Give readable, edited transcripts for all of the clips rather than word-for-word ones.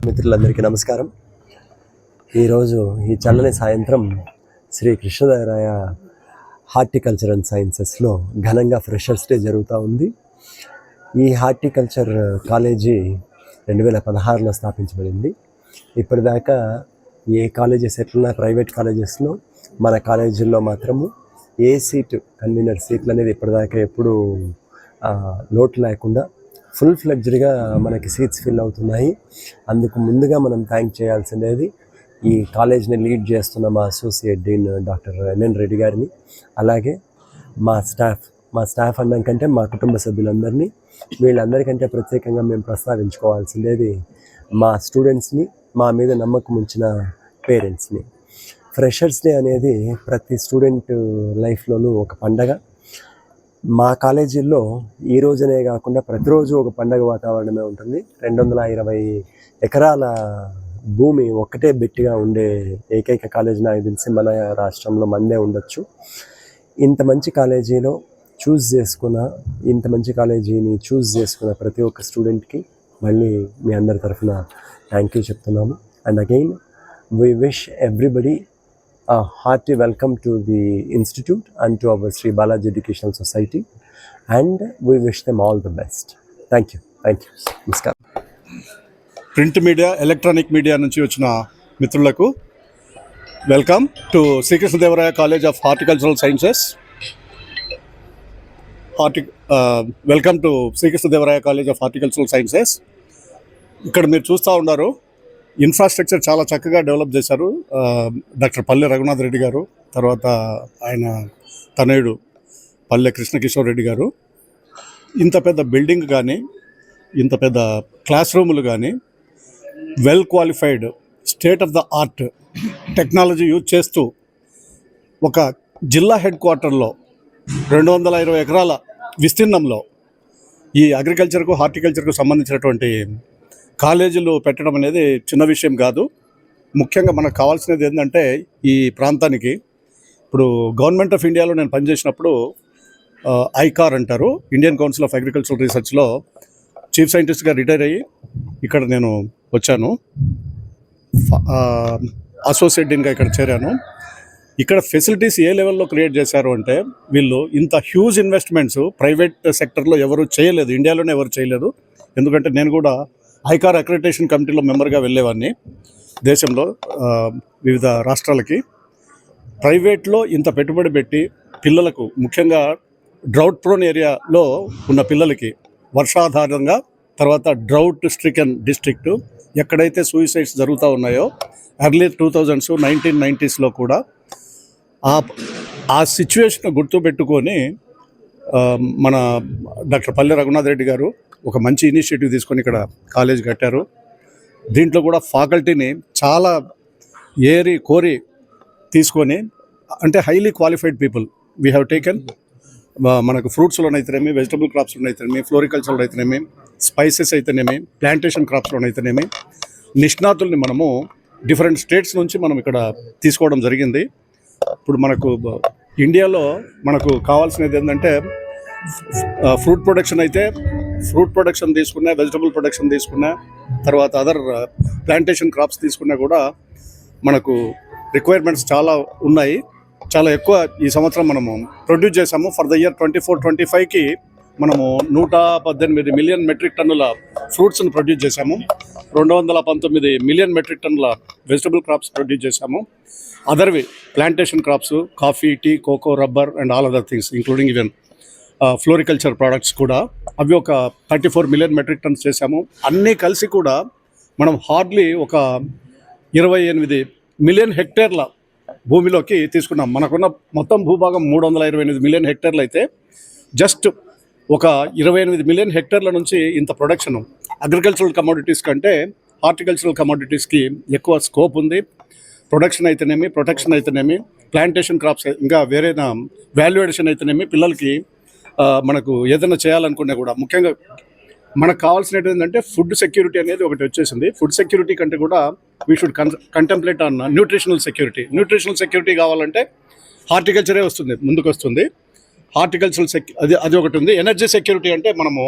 మిత్రులందరికీ నమస్కారం. ఈరోజు ఈ చల్లని సాయంత్రం శ్రీ కృష్ణదేవరాయ హార్టికల్చర్ అండ్ సైన్సెస్లో ఘనంగా ఫ్రెషర్స్ డే జరుగుతూ ఉంది. ఈ హార్టికల్చర్ కాలేజీ 2016లో స్థాపించబడింది. ఇప్పటిదాకా ఏ కాలేజెస్ ఎట్లున్నా ప్రైవేట్ కాలేజెస్లో, మన కాలేజీల్లో మాత్రము ఏ సీటు కన్వీనర్ సీట్లు అనేది ఇప్పటిదాకా ఎప్పుడూ లోటు లేకుండా ఫుల్ ఫ్లెడ్జ్డ్గా మనకి సీట్స్ ఫిల్ అవుతున్నాయి. అందుకు ముందుగా మనం థ్యాంక్ చేయాల్సిందేది ఈ కాలేజ్ని లీడ్ చేస్తున్న మా associate dean doctor NN Reddy గారిని, అలాగే మా స్టాఫ్ అనడం కంటే మా కుటుంబ సభ్యులందరినీ, వీళ్ళందరికంటే ప్రత్యేకంగా మేము ప్రస్తావించుకోవాల్సిందేది మా స్టూడెంట్స్ని, మా మీద నమ్మకం ఉంచిన పేరెంట్స్ని. ఫ్రెషర్స్ డే అనేది ప్రతి స్టూడెంట్ లైఫ్లోనూ ఒక పండగ. మా కాలేజీల్లో ఈ రోజునే కాకుండా ప్రతిరోజు ఒక పండగ వాతావరణమే ఉంటుంది. 220 ఎకరాల భూమి ఒక్కటే బెట్టిగా ఉండే ఏకైక కాలేజీ నాకు తెలిసి మన రాష్ట్రంలో మందే ఉండొచ్చు. ఇంత మంచి కాలేజీని చూస్ చేసుకున్న ప్రతి ఒక్క స్టూడెంట్కి మళ్ళీ మీ అందరి తరఫున థ్యాంక్ యూ చెప్తున్నాము. And again we wish everybody a hearty welcome to the institute and to our Sri Balaji Educational Society, and we wish them all the best. Thank you. Namaskar. Print media, electronic media నుంచి వచ్చిన మిత్రులకు welcome to Sri Krishnadevaraya college of horticultural sciences. Welcome to Sri Krishnadevaraya college of horticultural sciences. ఇక్కడ మీరు చూస్తూ ఉన్నారు, infrastructure చాలా చక్కగా develop చేశారు డాక్టర్ పల్లె రఘునాథ్ రెడ్డి గారు, తర్వాత ఆయన తనయుడు పల్లె కృష్ణకిషోర్ రెడ్డి గారు. ఇంత పెద్ద బిల్డింగ్ కానీ, ఇంత పెద్ద క్లాస్ రూములు కానీ, well qualified state of the art technology use చేస్తూ ఒక జిల్లా హెడ్ క్వార్టర్లో 220 ఎకరాల విస్తీర్ణంలో ఈ అగ్రికల్చర్కు, హార్టికల్చర్కు సంబంధించినటువంటి కాలేజీలు పెట్టడం అనేది చిన్న విషయం కాదు. ముఖ్యంగా మనకు కావాల్సినది ఏంటంటే, ఈ ప్రాంతానికి ఇప్పుడు గవర్నమెంట్ ఆఫ్ ఇండియాలో నేను పనిచేసినప్పుడు ఐకార్ అంటారు, ఇండియన్ కౌన్సిల్ ఆఫ్ అగ్రికల్చరల్ రీసెర్చ్లో చీఫ్ సైంటిస్ట్గా రిటైర్ అయ్యి ఇక్కడ నేను వచ్చాను. అసోసియేట్ డీన్గా ఇక్కడ చేరాను. ఇక్కడ ఫెసిలిటీస్ ఏ లెవెల్లో క్రియేట్ చేశారు అంటే, వీళ్ళు ఇంత హ్యూజ్ ఇన్వెస్ట్మెంట్స్ ప్రైవేట్ సెక్టర్లో ఎవరు చేయలేదు, ఇండియాలోనే ఎవరు చేయలేదు. ఎందుకంటే నేను కూడా ఐకార్ అక్రిడిటేషన్ కమిటీలో మెంబర్గా వెళ్ళేవాడిని దేశంలో వివిధ రాష్ట్రాలకి. ప్రైవేట్లో ఇంత పెట్టుబడి పెట్టి పిల్లలకు, ముఖ్యంగా డ్రౌట్ ప్రోన్ ఏరియాలో ఉన్న పిల్లలకి, వర్షాధారంగా తర్వాత డ్రౌట్ స్ట్రికెన్ డిస్ట్రిక్ట్ ఎక్కడైతే సూయిసైడ్స్ జరుగుతూ ఉన్నాయో ఎర్లీ 2000s 1990sలో కూడా ఆ సిచ్యువేషన్ గుర్తుపెట్టుకొని మన డాక్టర్ పల్లె రఘునాథ్ రెడ్డి గారు ఒక మంచి ఇనిషియేటివ్ తీసుకొని ఇక్కడ కాలేజ్ కట్టారు. దీంట్లో కూడా ఫ్యాకల్టీని చాలా కోరి తీసుకొని, అంటే highly qualified people we have taken. మనకు ఫ్రూట్స్లోనైతేనేమి, వెజిటబుల్ క్రాప్స్లోనైతేనేమి, ఫ్లోరికల్చర్లో అయితేనేమి, స్పైసెస్ అయితేనేమి, ప్లాంటేషన్ క్రాప్స్లోనైతేనేమి నిష్ణాతుల్ని మనము డిఫరెంట్ స్టేట్స్ నుంచి మనం ఇక్కడ తీసుకోవడం జరిగింది. ఇప్పుడు మనకు ఇండియాలో మనకు కావాల్సినది ఏంటంటే, ఫ్రూట్ ప్రొడక్షన్ అయితే ఫ్రూట్ ప్రొడక్షన్ తీసుకున్నా, వెజిటబుల్ ప్రొడక్షన్ తీసుకున్నా, తర్వాత అదర్ ప్లాంటేషన్ క్రాప్స్ తీసుకున్నా కూడా మనకు రిక్వైర్మెంట్స్ చాలా ఉన్నాయి. చాలా ఎక్కువ ఈ సంవత్సరం మనము ప్రొడ్యూస్ చేసాము. ఫర్ ద ఇయర్ 24-25కి మనము 118 మిలియన్ మెట్రిక్ టన్నుల ఫ్రూట్స్ని ప్రొడ్యూస్ చేశాము. 219 మిలియన్ మెట్రిక్ టన్నుల వెజిటబుల్ క్రాప్స్ ప్రొడ్యూస్ చేశాము. అదర్వి plantation crops, coffee, tea, cocoa, rubber and all other things including even floriculture products కూడా అవి ఒక 34 మిలియన్ మెట్రిక్ టన్స్ చేశాము. అన్నీ కలిసి కూడా మనం హార్డ్లీ ఒక 28 మిలియన్ హెక్టేర్ల భూమిలోకి తీసుకున్నాం. మనకున్న మొత్తం భూభాగం 328 మిలియన్ హెక్టేర్లు అయితే జస్ట్ ఒక 28 మిలియన్ హెక్టేర్ల నుంచి ఇంత ప్రొడక్షన్. అగ్రికల్చరల్ కమోడిటీస్ కంటే హార్టికల్చరల్ కమోడిటీస్కి ఎక్కువ స్కోప్ ఉంది. ప్రొడక్షన్ అయితేనేమి, ప్రొటెక్షన్ అయితేనేమి, ప్లాంటేషన్ క్రాప్స్, ఇంకా వేరే వాల్యూ అడిషన్ అయితేనేమి, పిల్లలకి మనకు ఏదైనా చేయాలనుకున్నా కూడా ముఖ్యంగా మనకు కావాల్సినది ఏంటంటే ఫుడ్ సెక్యూరిటీ అనేది ఒకటి వచ్చేసింది. ఫుడ్ సెక్యూరిటీ కంటే కూడా we should contemplate on nutritional security కావాలంటే హార్టికల్చరే ముందుకు వస్తుంది. హార్టికల్చరల్ అది ఒకటి ఉంది. ఎనర్జీ సెక్యూరిటీ అంటే మనము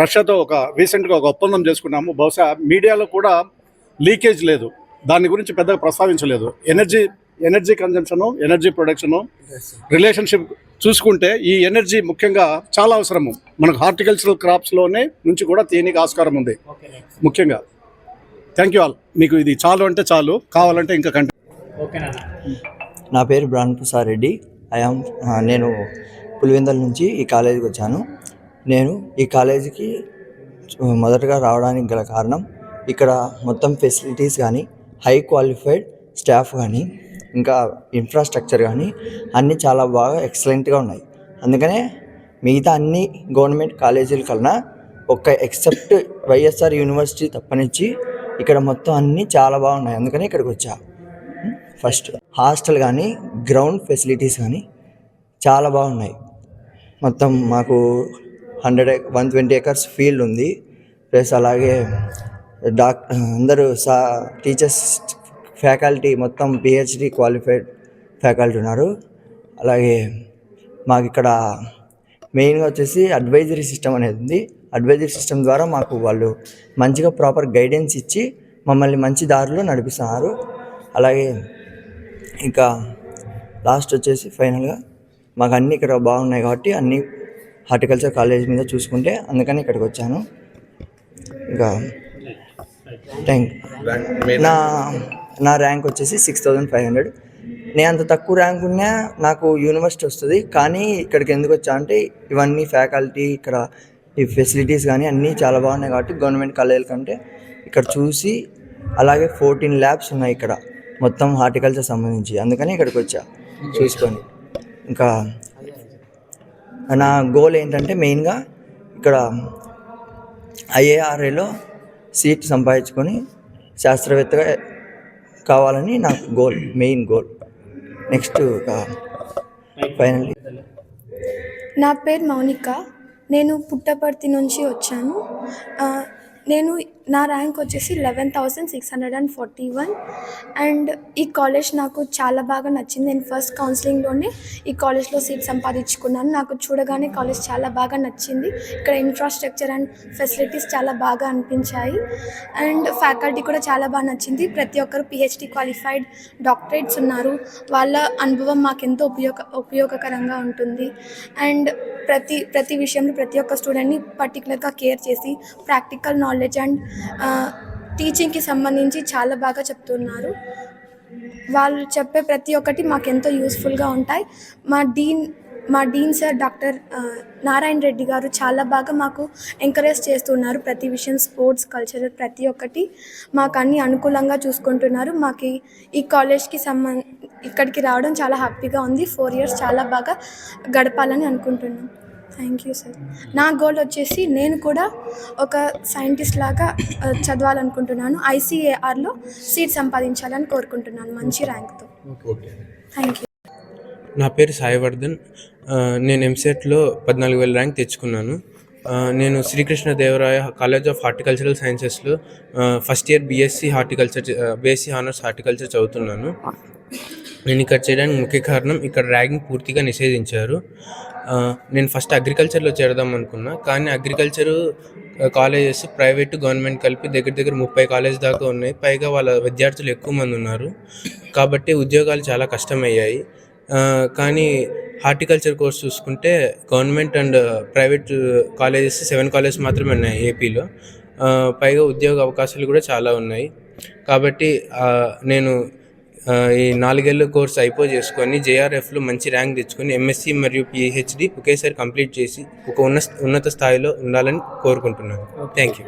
రష్యాతో రీసెంట్గా ఒక ఒప్పందం చేసుకున్నాము. బహుశా మీడియాలో కూడా లీకేజ్ లేదు, దాని గురించి పెద్దగా ప్రస్తావించలేదు. Energy consumption, energy production, relationship చూసుకుంటే ఈ ఎనర్జీ ముఖ్యంగా చాలా అవసరము. మనకు హార్టికల్చరల్ క్రాప్స్లోనే నుంచి కూడా తీయనికి ఆస్కారం ఉంది ముఖ్యంగా. Thank you all. మీకు ఇది చాలు అంటే చాలు, కావాలంటే ఇంకా నా పేరు బ్రాన్ప్రసాద్ రెడ్డి. నేను పులివెందల నుంచి ఈ కాలేజీకి వచ్చాను. నేను ఈ కాలేజీకి మొదటగా రావడానికి గల కారణం ఇక్కడ మొత్తం ఫెసిలిటీస్ కానీ, హై క్వాలిఫైడ్ స్టాఫ్ కానీ, ఇంకా ఇన్ఫ్రాస్ట్రక్చర్ కానీ అన్నీ చాలా బాగా ఎక్సలెంట్గా ఉన్నాయి. అందుకనే మిగతా అన్ని గవర్నమెంట్ కాలేజీల కన్నా ఎక్సెప్ట్ వైఎస్ఆర్ యూనివర్సిటీ తప్పనిచ్చి ఇక్కడ మొత్తం అన్నీ చాలా బాగున్నాయి. అందుకని ఇక్కడికి వచ్చా. ఫస్ట్ హాస్టల్ కానీ, గ్రౌండ్ ఫెసిలిటీస్ కానీ చాలా బాగున్నాయి. మొత్తం మాకు 120 acres ఫీల్డ్ ఉంది. ప్లస్ అలాగే అందరూ టీచర్స్, ఫ్యాకల్టీ మొత్తం PhD క్వాలిఫైడ్ ఫ్యాకల్టీ ఉన్నారు. అలాగే మాకు ఇక్కడ మెయిన్గా వచ్చేసి అడ్వైజరీ సిస్టమ్ అనేది ఉంది. అడ్వైజరీ సిస్టమ్ ద్వారా మాకు వాళ్ళు మంచిగా ప్రాపర్ గైడెన్స్ ఇచ్చి మమ్మల్ని మంచి దారిలో నడిపిస్తున్నారు. అలాగే ఇంకా లాస్ట్ వచ్చేసి ఫైనల్గా మాకు అన్నీ ఇక్కడ బాగున్నాయి కాబట్టి అన్నీ హార్టికల్చర్ కాలేజ్ మీద చూసుకుంటే అందుకని ఇక్కడికి వచ్చాను. ఇంకా నా ర్యాంక్ వచ్చేసి 6500. నేను అంత తక్కువ ర్యాంక్ ఉన్నా నాకు యూనివర్సిటీ వస్తుంది. కానీ ఇక్కడికి ఎందుకు వచ్చా అంటే ఇవన్నీ ఫ్యాకల్టీ, ఇక్కడ ఈ ఫెసిలిటీస్ కానీ అన్నీ చాలా బాగున్నాయి కాబట్టి గవర్నమెంట్ కాలేజీల కంటే ఇక్కడ చూసి, అలాగే 14 ల్యాబ్స్ ఉన్నాయి ఇక్కడ మొత్తం హార్టికల్చర్ సంబంధించి. అందుకని ఇక్కడికి వచ్చా చూసుకొని. ఇంకా నా గోల్ ఏంటంటే మెయిన్గా ఇక్కడ IIRAలో సీట్ సంపాదించుకొని శాస్త్రవేత్తగా కావాలని నాకు మెయిన్ గోల్. నెక్స్ట్ ఫైనల్లీ నా పేరు మౌనిక. నేను పుట్టపర్తి నుంచి వచ్చాను. నా ర్యాంక్ వచ్చేసి 11,641. అండ్ ఈ కాలేజ్ నాకు చాలా బాగా నచ్చింది. నేను ఫస్ట్ కౌన్సిలింగ్లోనే ఈ కాలేజ్లో సీట్ సంపాదించుకున్నాను. నాకు చూడగానే కాలేజ్ చాలా బాగా నచ్చింది. ఇక్కడ ఇన్ఫ్రాస్ట్రక్చర్ అండ్ ఫెసిలిటీస్ చాలా బాగా అనిపించాయి. అండ్ ఫ్యాకల్టీ కూడా చాలా బాగా నచ్చింది. ప్రతి ఒక్కరు PhD క్వాలిఫైడ్ డాక్టరేట్స్ ఉన్నారు. వాళ్ళ అనుభవం మాకెంతో ఉపయోగకరంగా ఉంటుంది. అండ్ ప్రతి విషయంలో ప్రతి ఒక్క స్టూడెంట్ని పర్టికులర్గా కేర్ చేసి ప్రాక్టికల్ నాలెడ్జ్ అండ్ టీచింగ్కి సంబంధించి చాలా బాగా చెప్తున్నారు. వాళ్ళు చెప్పే ప్రతి ఒక్కటి మాకెంతో యూస్ఫుల్గా ఉంటాయి. మా dean sir doctor Narayana Reddy గారు చాలా బాగా మాకు ఎంకరేజ్ చేస్తున్నారు. ప్రతి విషయం, స్పోర్ట్స్, కల్చరల్ ప్రతి ఒక్కటి మాకు అన్ని అనుకూలంగా చూసుకుంటున్నారు. మాకు ఈ కాలేజ్కి ఇక్కడికి రావడం చాలా హ్యాపీగా ఉంది. 4 years చాలా బాగా గడపాలని అనుకుంటున్నాను. Thank you sir. నా గోల్ వచ్చేసి నేను కూడా ఒక సైంటిస్ట్ లాగా చదవాలనుకుంటున్నాను. ICARలో సీట్ సంపాదించాలని కోరుకుంటున్నాను మంచి ర్యాంక్తో. Thank you. నా పేరు సాయివర్ధన్. నేను MCETలో 14,000 ర్యాంక్ తెచ్చుకున్నాను. నేను శ్రీకృష్ణదేవరాయ కాలేజ్ ఆఫ్ హార్టికల్చరల్ సైన్సెస్లో first year BSc honours horticulture చదువుతున్నాను. నేను ఇక్కడ చేయడానికి ముఖ్య కారణం ఇక్కడ ర్యాగింగ్ పూర్తిగా నిషేధించారు. నేను ఫస్ట్ అగ్రికల్చర్లో చేరదాం అనుకున్నా, కానీ అగ్రికల్చరు కాలేజెస్ ప్రైవేటు గవర్నమెంట్ కలిపి దగ్గర 30 కాలేజ్ దాకా ఉన్నాయి. పైగా వాళ్ళ విద్యార్థులు ఎక్కువ మంది ఉన్నారు కాబట్టి ఉద్యోగాలు చాలా కష్టమయ్యాయి. కానీ హార్టికల్చర్ కోర్స్ చూసుకుంటే government and private colleges 7 colleges మాత్రమే ఉన్నాయి ఏపీలో. పైగా ఉద్యోగ అవకాశాలు కూడా చాలా ఉన్నాయి. కాబట్టి నేను ఈ 4 ఏళ్ళ కోర్స్ చేసుకొని JRFలో మంచి ర్యాంక్ తెచ్చుకొని MSc మరియు PhD ఒకేసారి కంప్లీట్ చేసి ఒక ఉన్నత స్థాయిలో ఉండాలని కోరుకుంటున్నాను. Thank you.